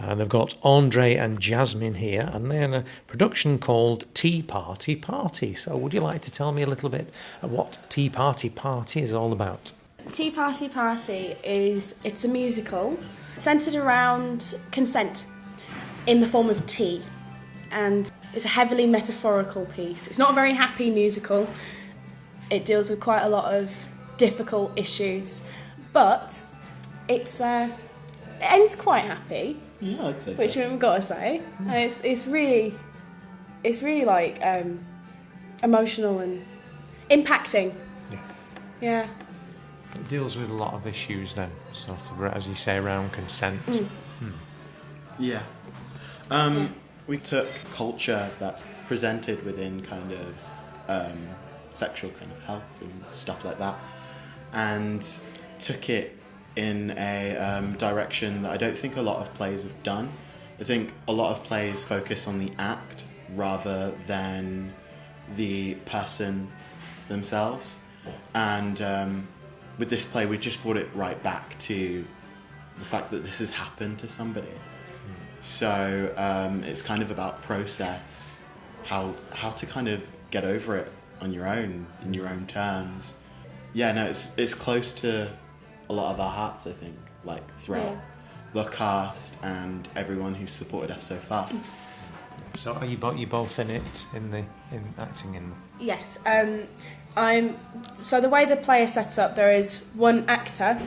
And I've got Andre and Jasmine here, and they're in a production called Tea Party Party. So would you like to tell me a little bit of what Tea Party Party is all about? Tea Party Party it's a musical centred around consent in the form of tea, and it's a heavily metaphorical piece. It's not a very happy musical. It deals with quite a lot of difficult issues, but it ends quite happy. Yeah, I'd say so. Which we've got to say. It's really like emotional and impacting. Yeah. It deals with a lot of issues then, sort of, as you say, around consent. Yeah. We took culture that's presented within kind of sexual kind of health and stuff like that, and took it in a direction that I don't think a lot of plays have done. I think a lot of plays focus on the act rather than the person themselves, and with this play we just brought it right back to the fact that this has happened to somebody. So it's kind of about process, how to kind of get over it on your own, in your own terms. Yeah, no, it's close to a lot of our hearts, I think, like throughout the cast and everyone who's supported us so far. So are you both in it, in acting in? Yes. So the way the play is set up, there is one actor,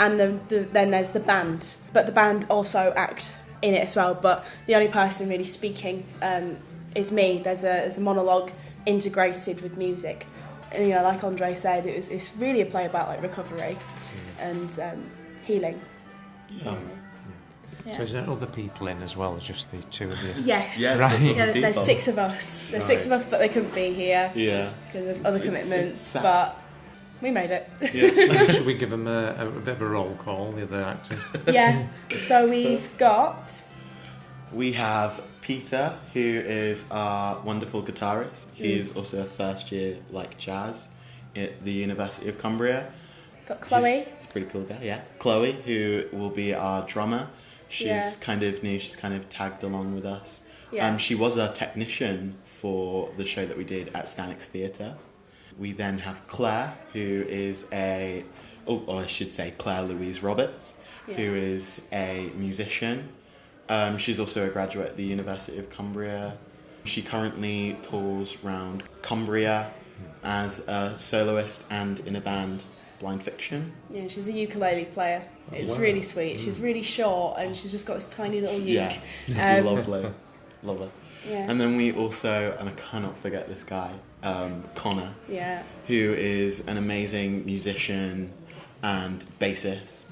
and then there's the band. But the band also act in it as well. But the only person really speaking is me. There's a monologue integrated with music, and like Andre said, it's really a play about like recovery and healing. Yeah. Yeah. So is there other people in as well, just the two of you? Yes. Right. Yeah, there's 6 of us. There's 6 of us, but they couldn't be here because of other commitments. But we made it. Yeah. Should we give them a bit of a roll call, the other actors? Yeah. So we have Peter, who is our wonderful guitarist. He's also a first year jazz at the University of Cumbria. Got Chloe. He's a pretty cool guy, yeah. Chloe, who will be our drummer. She's kind of new, she's kind of tagged along with us. Yeah. She was a technician for the show that we did at Stanix Theatre. We then have Claire, who is Claire Louise Roberts, who is a musician. She's also a graduate at the University of Cumbria. She currently tours around Cumbria as a soloist and in a band, Blind Fiction. Yeah, she's a ukulele player. It's really sweet. She's really short and she's just got this tiny little uke. Yeah, she's lovely. Love her. Yeah. And then we also, and I cannot forget this guy, Connor, who is an amazing musician and bassist.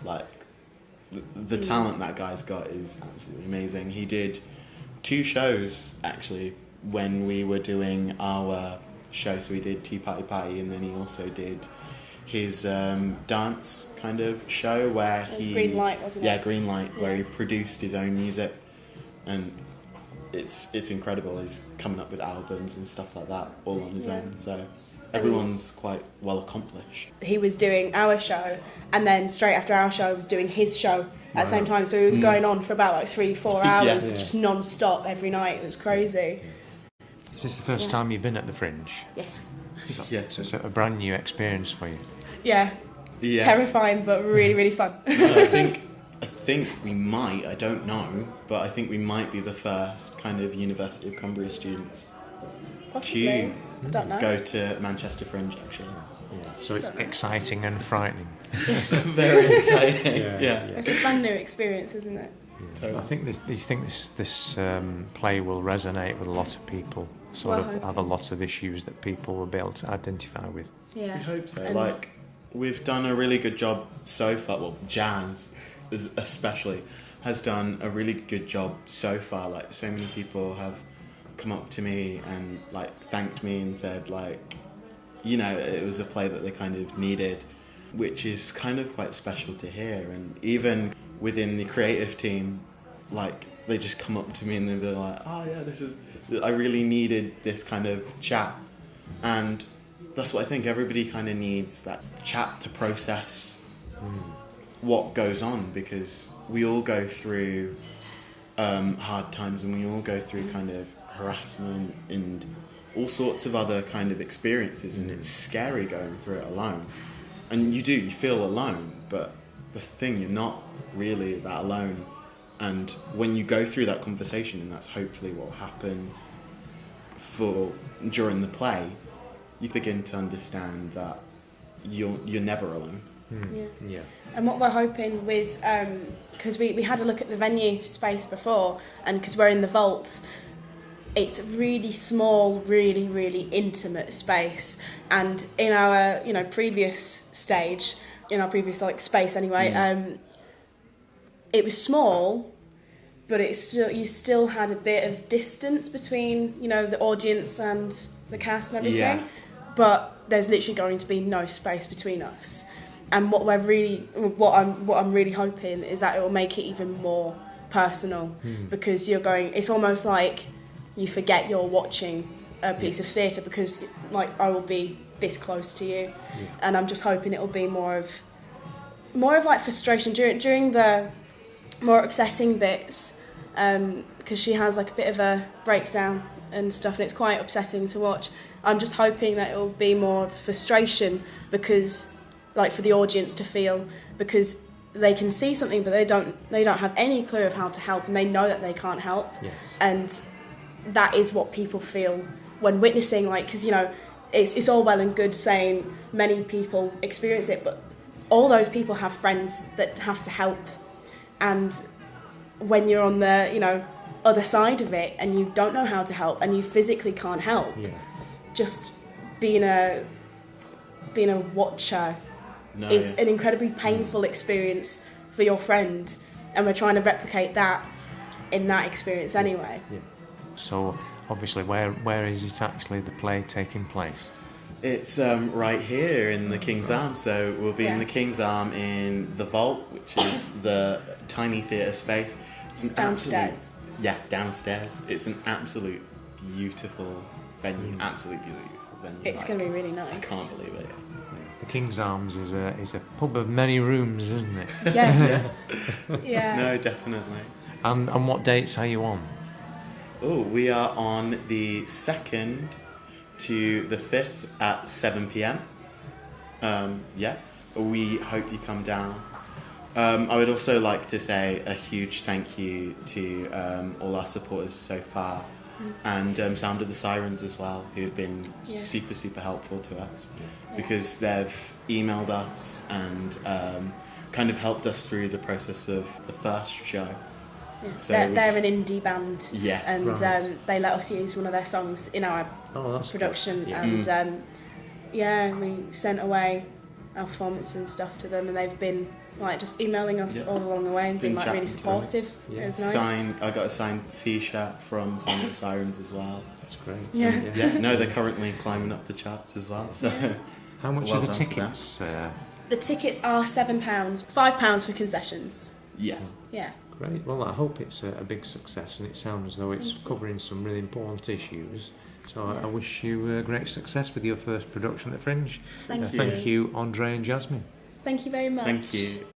The talent that guy's got is absolutely amazing. He did 2 shows, actually, when we were doing our show. So we did Tea Party Party, and then he also did his dance kind of show where it was Green Light, wasn't it? Yeah, Green Light, where he produced his own music, and it's incredible. He's coming up with albums and stuff like that all on his own. So everyone's quite well accomplished. He was doing our show, and then straight after our show was doing his show at the same time. So he was going on for about 3-4 hours, just non-stop every night. It was crazy. Is this the first time you've been at the Fringe? Yes. So it's a brand new experience for you. Yeah. Terrifying, but really, really fun. I think we might, I don't know, but I think we might be the first kind of University of Cumbria students Possibly. to go to Manchester Fringe, actually. Yeah. So it's exciting and frightening. Yes. Very exciting. Yeah. It's a brand new experience, isn't it? Yeah. Totally. I think this play will resonate with a lot of people. Have a lot of issues that people will be able to identify with. Yeah. We hope so. We've done a really good job so far. Well, jazz especially has done a really good job so far. So many people have come up to me and thanked me and said it was a play that they kind of needed, which is kind of quite special to hear. And even within the creative team, they just come up to me and they'll be like, oh yeah, I really needed this kind of chat. And that's what I think everybody kind of needs, that chat to process what goes on, because we all go through hard times, and we all go through kind of harassment and all sorts of other kind of experiences, and it's scary going through it alone. And you feel alone, but that's the thing, you're not really that alone. And when you go through that conversation, and that's hopefully what will happen during the play, you begin to understand that you're never alone. Yeah. And what we're hoping with, because we had a look at the venue space before, and because we're in the vault, it's a really small, really, really intimate space. And in our, previous stage, in our previous space anyway, it was small, but you still had a bit of distance between, the audience and the cast and everything. Yeah. But there's literally going to be no space between us. And what I'm really hoping is that it will make it even more personal, because it's almost like you forget you're watching a piece of theatre, because I will be this close to you, and I'm just hoping it will be more of frustration during the more upsetting bits, because she has a bit of a breakdown and stuff, and it's quite upsetting to watch. I'm just hoping that it will be more frustration, because for the audience to feel, because they can see something but they don't have any clue of how to help, and they know that they can't help. Yes. And that is what people feel when witnessing, because it's all well and good saying many people experience it, but all those people have friends that have to help. And when you're on the other side of it and you don't know how to help and you physically can't help, just being a watcher is an incredibly painful experience for your friend, and we're trying to replicate that in that experience anyway. Yeah. So obviously, where is it actually the play taking place? It's right here in the King's Arm. So we'll be in the King's Arm in the Vault, which is the tiny theatre space. It's downstairs. Downstairs. It's an absolute beautiful venue. Absolutely beautiful venue. It's going to be really nice. I can't believe it. The King's Arms is a pub of many rooms, isn't it? Yes. Yeah. No, definitely. And what dates are you on? Oh, we are on the 2nd to the 5th at 7 p.m. We hope you come down. I would also like to say a huge thank you to all our supporters so far, and Sound of the Sirens as well, who have been super, super helpful to us, because they've emailed us and kind of helped us through the process of the first show. Yeah. So they're an indie band, and they let us use one of their songs in our production, and we sent away our performances and stuff to them, and they've been just emailing us all along the way and been really supportive. It was nice. I got a signed T-shirt from Sound of the Sirens as well. That's great. Yeah. No, they're currently climbing up the charts as well. So how much are the tickets? The tickets are £7, £5 for concessions. Yes. Yeah. Great. Well, I hope it's a big success, and it sounds as though it's covering some really important issues. So I wish you great success with your first production at Fringe. Thank you. Thank you, Andre and Jasmine. Thank you very much. Thank you.